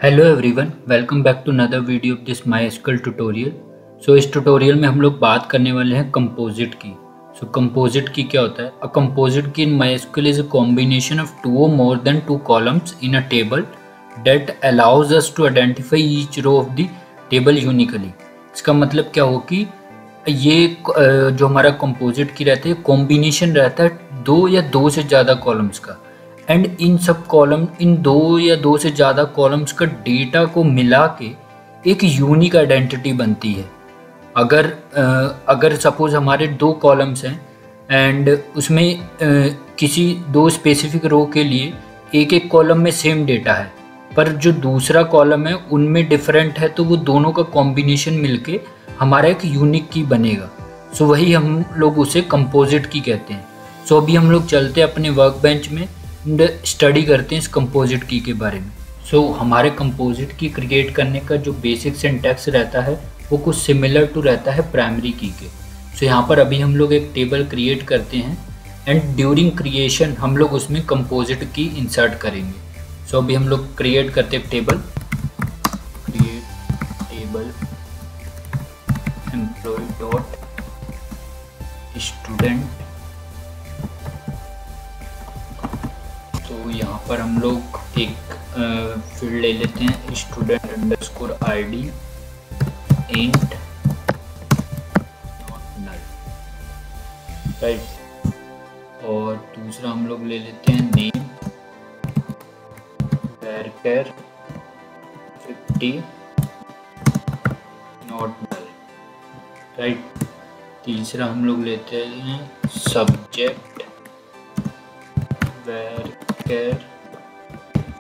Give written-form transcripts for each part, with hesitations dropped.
Hello everyone, welcome back to another video of this MySQL tutorial. So इस tutorial में हम लोग बात करने वाले हैं कंपोजिट की। सो कंपोजिट की क्या होता है? A composite key in MySQL is a combination of two or more than two columns in a table that allows us to identify each row of the table uniquely. इसका मतलब क्या हो कि ये जो हमारा कंपोजिट की रहता है कॉम्बिनेशन रहता है दो या दो से ज़्यादा कॉलम्स का, एंड इन सब कॉलम इन दो या दो से ज़्यादा कॉलम्स का डेटा को मिला के एक यूनिक आइडेंटिटी बनती है। अगर सपोज हमारे दो कॉलम्स हैं एंड उसमें किसी दो स्पेसिफिक रो के लिए एक एक कॉलम में सेम डेटा है, पर जो दूसरा कॉलम है उनमें डिफरेंट है, तो वो दोनों का कॉम्बिनेशन मिलके हमारा एक यूनिक की बनेगा। सो वही हम लोग उसे कंपोजिट की कहते हैं। सो अभी हम लोग चलते हैं अपने वर्क बेंच में, स्टडी करते हैं इस कंपोजिट की के बारे में। सो हमारे कंपोजिट की क्रिएट करने का जो बेसिक सिंटैक्स रहता है वो कुछ सिमिलर टू रहता है प्राइमरी की के। सो यहाँ पर अभी हम लोग एक टेबल क्रिएट करते हैं एंड ड्यूरिंग क्रिएशन हम लोग उसमें कंपोजिट की इंसर्ट करेंगे। सो अभी हम लोग क्रिएट करते हैं table, create table employ dot student. तो यहाँ पर हम लोग एक फील्ड ले लेते हैं student underscore ID int not null, right. और दूसरा हम लोग ले लेते हैं name varchar 50 not null, right. तीसरा हम लोग लेते हैं subject varchar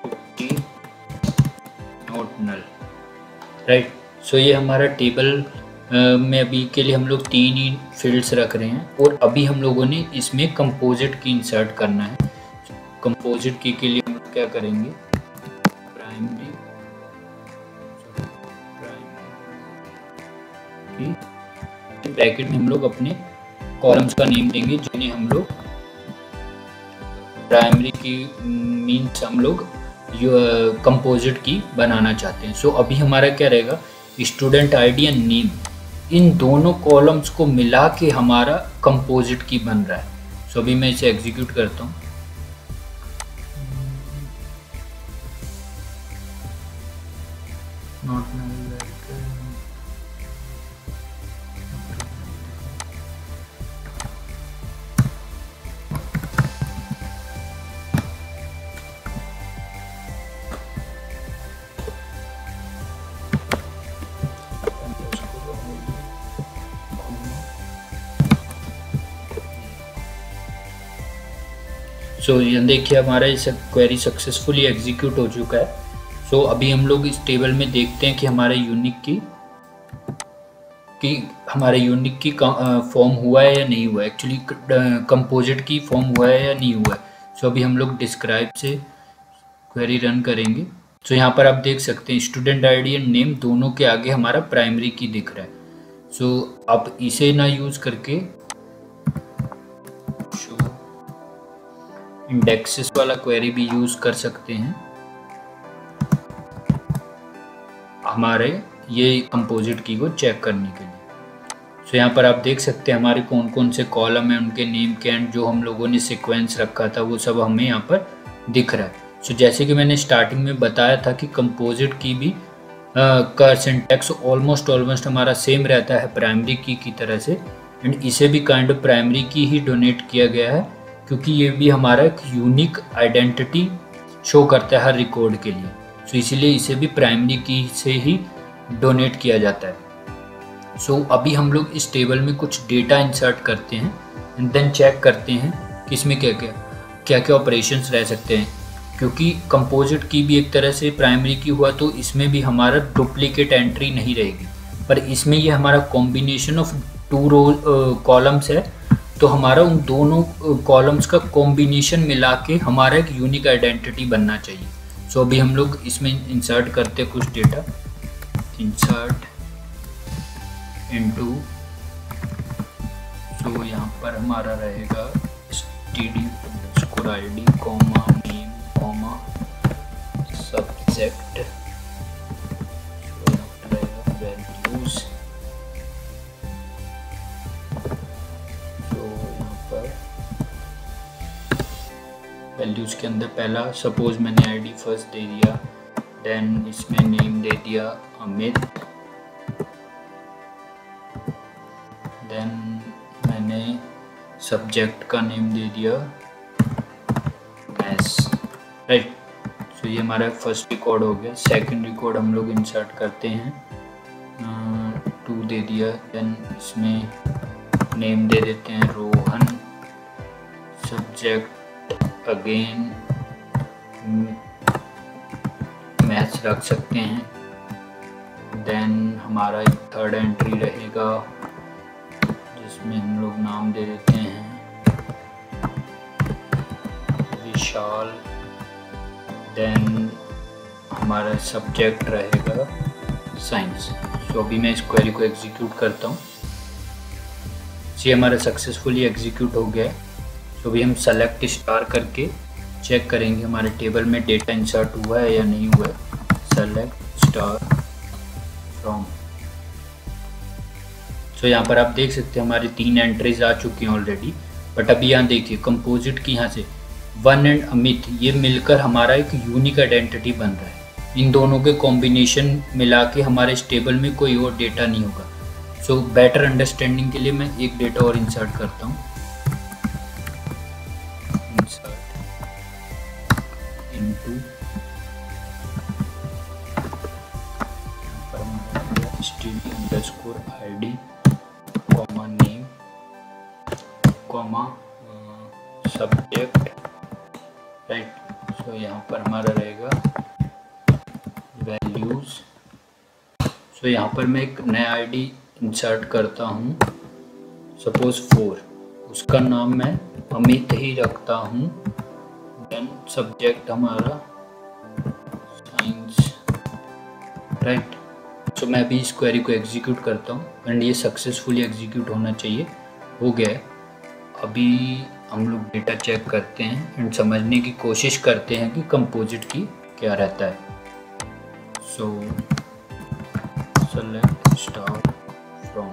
50 not null, right. So ये हमारा टेबल में अभी के लिए हम लोग तीन ही फील्ड्स रख रहे हैं और अभी हम लोगों ने इसमें कंपोजिट की इंसर्ट करना है। कंपोजिट की के लिए हम लोग क्या करेंगे, प्राइमरी की ब्रैकेट में हम लोग अपने कॉलम्स का नेम देंगे जिन्हें हम लोग प्राइमरी की मीन्स हम लोग कंपोजिट की बनाना चाहते हैं। सो अभी हमारा क्या रहेगा, स्टूडेंट ID एंड नेम, इन दोनों कॉलम्स को मिला के हमारा कंपोजिट की बन रहा है। सो अभी मैं इसे एग्जीक्यूट करता हूँ। नॉट सो ये देखिए हमारा इस क्वेरी सक्सेसफुली एग्जीक्यूट हो चुका है। सो अभी हम लोग इस टेबल में देखते हैं कि हमारे यूनिक की फॉर्म हुआ है या नहीं हुआ है, एक्चुअली कंपोजिट की फॉर्म हुआ है या नहीं हुआ है। सो अभी हम लोग डिस्क्राइब से क्वेरी रन करेंगे। सो यहाँ पर आप देख सकते हैं स्टूडेंट ID एंड नेम दोनों के आगे हमारा प्राइमरी की दिख रहा है। सो आप इसे ना यूज़ करके इंडेक्सेस वाला क्वेरी भी यूज कर सकते हैं हमारे ये कंपोजिट की को चेक करने के लिए। सो यहाँ पर आप देख सकते हैं हमारे कौन कौन से कॉलम हैं, उनके नेम के एंड जो हम लोगों ने सीक्वेंस रखा था वो सब हमें यहाँ पर दिख रहा है। सो जैसे कि मैंने स्टार्टिंग में बताया था कि कंपोजिट की भी का सिंटैक्स ऑलमोस्ट हमारा सेम रहता है प्राइमरी की तरह से, एंड इसे भी काइंड ऑफ प्राइमरी की ही डोनेट किया गया है क्योंकि ये भी हमारा एक यूनिक आइडेंटिटी शो करता है हर रिकॉर्ड के लिए। सो इसीलिए इसे भी प्राइमरी की से ही डोनेट किया जाता है। सो अभी हम लोग इस टेबल में कुछ डेटा इंसर्ट करते हैं एंड देन चेक करते हैं कि इसमें क्या क्या ऑपरेशंस रह सकते हैं, क्योंकि कंपोजिट की भी एक तरह से प्राइमरी की हुआ तो इसमें भी हमारा डुप्लीकेट एंट्री नहीं रहेगी, पर इसमें ये हमारा कॉम्बिनेशन ऑफ टू कॉलम्स है, तो हमारा उन दोनों कॉलम्स का कॉम्बिनेशन मिला के हमारा एक यूनिक आइडेंटिटी बनना चाहिए। सो अभी हम लोग इसमें इंसर्ट करते हैं कुछ डेटा, इंसर्ट इनटू, तो यहाँ पर हमारा रहेगा std_id, नेम, सब्जेक्ट वैल्यूज। तो यहाँ पर वैल्यूज के अंदर पहला सपोज मैंने आईडी फर्स्ट दे दिया, देन इसमें नेम दे दिया अमित, देन मैंने सब्जेक्ट का नेम दे दिया मैथ्स, राइट। सो ये हमारा फर्स्ट रिकॉर्ड हो गया। सेकंड रिकॉर्ड हम लोग इंसर्ट करते हैं, 2 दे दिया, देन इसमें नेम दे देते हैं रोहन, सब्जेक्ट अगेन मैथ्स रख सकते हैं। देन हमारा एक थर्ड एंट्री रहेगा जिसमें हम लोग नाम दे देते हैं विशाल, देन हमारा सब्जेक्ट रहेगा साइंस। तो अभी मैं इस क्वेरी को एग्जीक्यूट करता हूँ। ये हमारा सक्सेसफुली एग्जीक्यूट हो गया है। तो अभी हम सेलेक्ट स्टार करके चेक करेंगे हमारे टेबल में डेटा इंसर्ट हुआ है या नहीं हुआ है। Select star from. तो यहाँ पर आप देख सकते हैं हमारी 3 एंट्रीज आ चुकी हैं ऑलरेडी। बट अभी यहाँ देखिए कंपोजिट की यहाँ से वन एंड अमित ये मिलकर हमारा एक यूनिक आइडेंटिटी बन रहा है। इन दोनों के कॉम्बिनेशन मिला के हमारे इस टेबल में कोई और डेटा नहीं होगा। सो बेटर अंडरस्टैंडिंग के लिए मैं एक डेटा और इंसर्ट करता हूँ। Insert into std_id, comma name, comma subject, right. So यहाँ पर हमारा रहेगा वैल्यूज। सो यहाँ पर मैं एक नया आईडी इंसर्ट करता हूँ, सपोज 4, उसका नाम मैं अमित ही रखता हूँ। देन सब्जेक्ट हमारा साइंस, राइट। सो मैं अभी इस क्वेरी को एग्जीक्यूट करता हूँ एंड ये सक्सेसफुली एग्जीक्यूट होना चाहिए, हो गया है। अभी हम लोग डेटा चेक करते हैं एंड समझने की कोशिश करते हैं कि कंपोजिट की क्या रहता है। So select star from.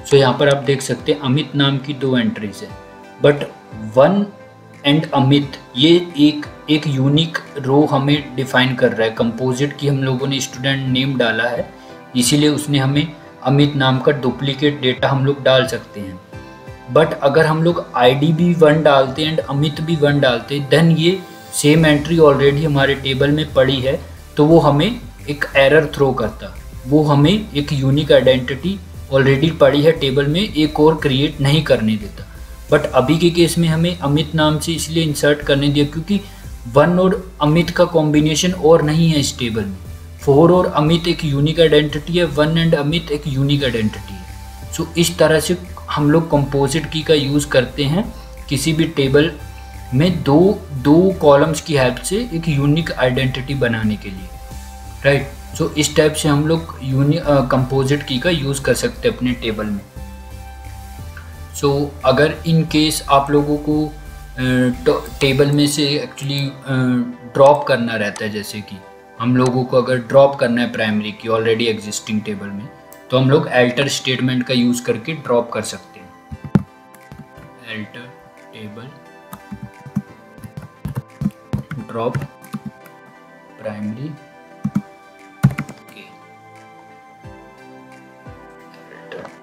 So यहाँ पर आप देख सकते हैं अमित नाम की 2 एंट्रीज है, बट वन एंड अमित ये एक यूनिक रो हमें डिफाइन कर रहा है। कंपोजिट की हम लोगों ने स्टूडेंट नेम डाला है, इसीलिए उसने हमें अमित नाम का डुप्लीकेट डेटा हम लोग डाल सकते हैं। बट अगर हम लोग आईडी भी 1 डालते एंड अमित भी 1 डालते, देन ये सेम एंट्री ऑलरेडी हमारे टेबल में पड़ी है, तो वो हमें एक एरर थ्रो करता, वो हमें एक यूनिक आइडेंटिटी ऑलरेडी पड़ी है टेबल में एक और क्रिएट नहीं करने देता। बट अभी के केस में हमें अमित नाम से इसलिए इंसर्ट करने दिया क्योंकि 1 और अमित का कॉम्बिनेशन और नहीं है इस टेबल में। 4 और अमित एक यूनिक आइडेंटिटी है, 1 एंड अमित एक यूनिक आइडेंटिटी है। सो इस तरह से हम लोग कंपोजिट की का यूज़ करते हैं किसी भी टेबल में दो कॉलम्स की हेल्प से एक यूनिक आइडेंटिटी बनाने के लिए, राइट। सो इस टाइप से हम लोग कंपोजिट की का यूज़ कर सकते हैं अपने टेबल में। सो अगर इन केस आप लोगों को टेबल में से एक्चुअली ड्रॉप करना रहता है, जैसे कि हम लोगों को अगर ड्रॉप करना है प्राइमरी की ऑलरेडी एग्जिस्टिंग टेबल में, तो हम लोग अल्टर स्टेटमेंट का यूज़ करके ड्रॉप कर सकते हैं। Alter table drop primary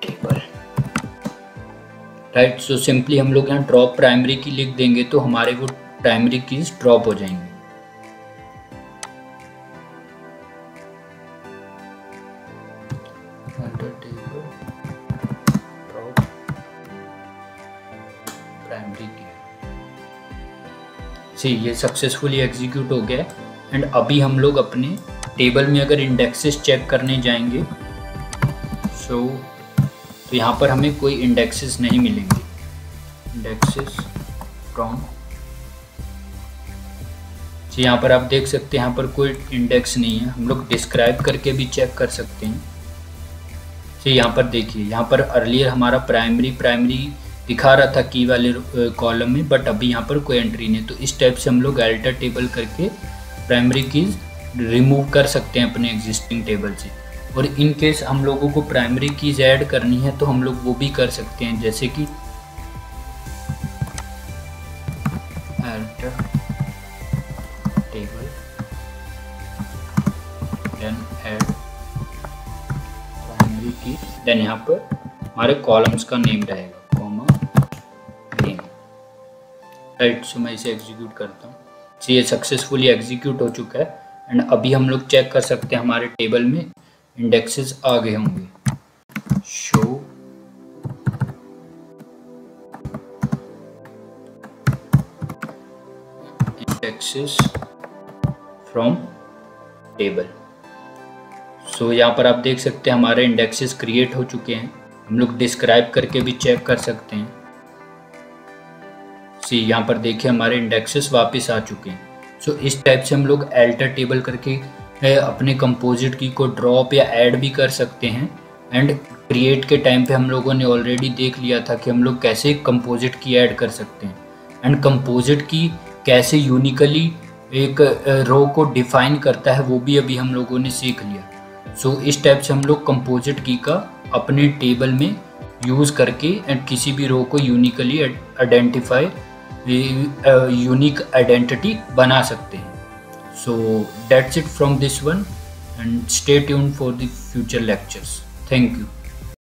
table, right. So simply हम लोग यहाँ ड्रॉप प्राइमरी की लिख देंगे तो हमारे वो प्राइमरी कीज ड्रॉप हो जाएंगे। ये सक्सेसफुली एग्जीक्यूट हो गया एंड अभी हम लोग अपने टेबल में अगर इंडेक्सेस चेक करने जाएंगे तो यहाँ पर हमें कोई इंडेक्सेस नहीं मिलेंगे। इंडेक्सेस फ्रॉम, यहाँ पर आप देख सकते हैं यहाँ पर कोई इंडेक्स नहीं है। हम लोग डिस्क्राइब करके भी चेक कर सकते हैं। यहाँ पर देखिए, यहाँ पर अर्लियर हमारा प्राइमरी दिखा रहा था की वाले कॉलम में, बट अभी यहाँ पर कोई एंट्री नहीं। तो इस टाइप से हम लोग अल्टर टेबल करके प्राइमरी कीज रिमूव कर सकते हैं अपने एग्जिस्टिंग टेबल से। और इन केस हम लोगों को प्राइमरी कीज ऐड करनी है तो हम लोग वो भी कर सकते हैं, जैसे कि alter table then add primary की, देन यहाँ पर हमारे कॉलम्स का नेम रहेगा कॉमा नेम। राइट, सो मैं इसे एग्जीक्यूट करता हूँ। सो ये सक्सेसफुली एग्जीक्यूट हो चुका है एंड अभी हम लोग चेक कर सकते हैं हमारे टेबल में इंडेक्सेस आ गए होंगे। Show indexes from table. So यहाँ पर आप देख सकते हैं हमारे इंडेक्सेस क्रिएट हो चुके हैं। हम लोग डिस्क्राइब करके भी चेक कर सकते हैं। सी यहाँ पर देखिए हमारे इंडेक्सेस वापस आ चुके हैं। सो इस टाइप से हम लोग अल्टर टेबल करके अपने कंपोजिट की को ड्रॉप या ऐड भी कर सकते हैं। एंड क्रिएट के टाइम पे हम लोगों ने ऑलरेडी देख लिया था कि हम लोग कैसे कंपोजिट की ऐड कर सकते हैं एंड कंपोजिट की कैसे यूनिकली एक रो को डिफाइन करता है, वो भी अभी हम लोगों ने सीख लिया। सो इस टाइप से हम लोग कंपोजिट की का अपने टेबल में यूज़ करके एंड किसी भी रो को यूनिकली आइडेंटिफाई यूनिक आइडेंटिटी बना सकते हैं। So that's it from this one and stay tuned for the future lectures. Thank you.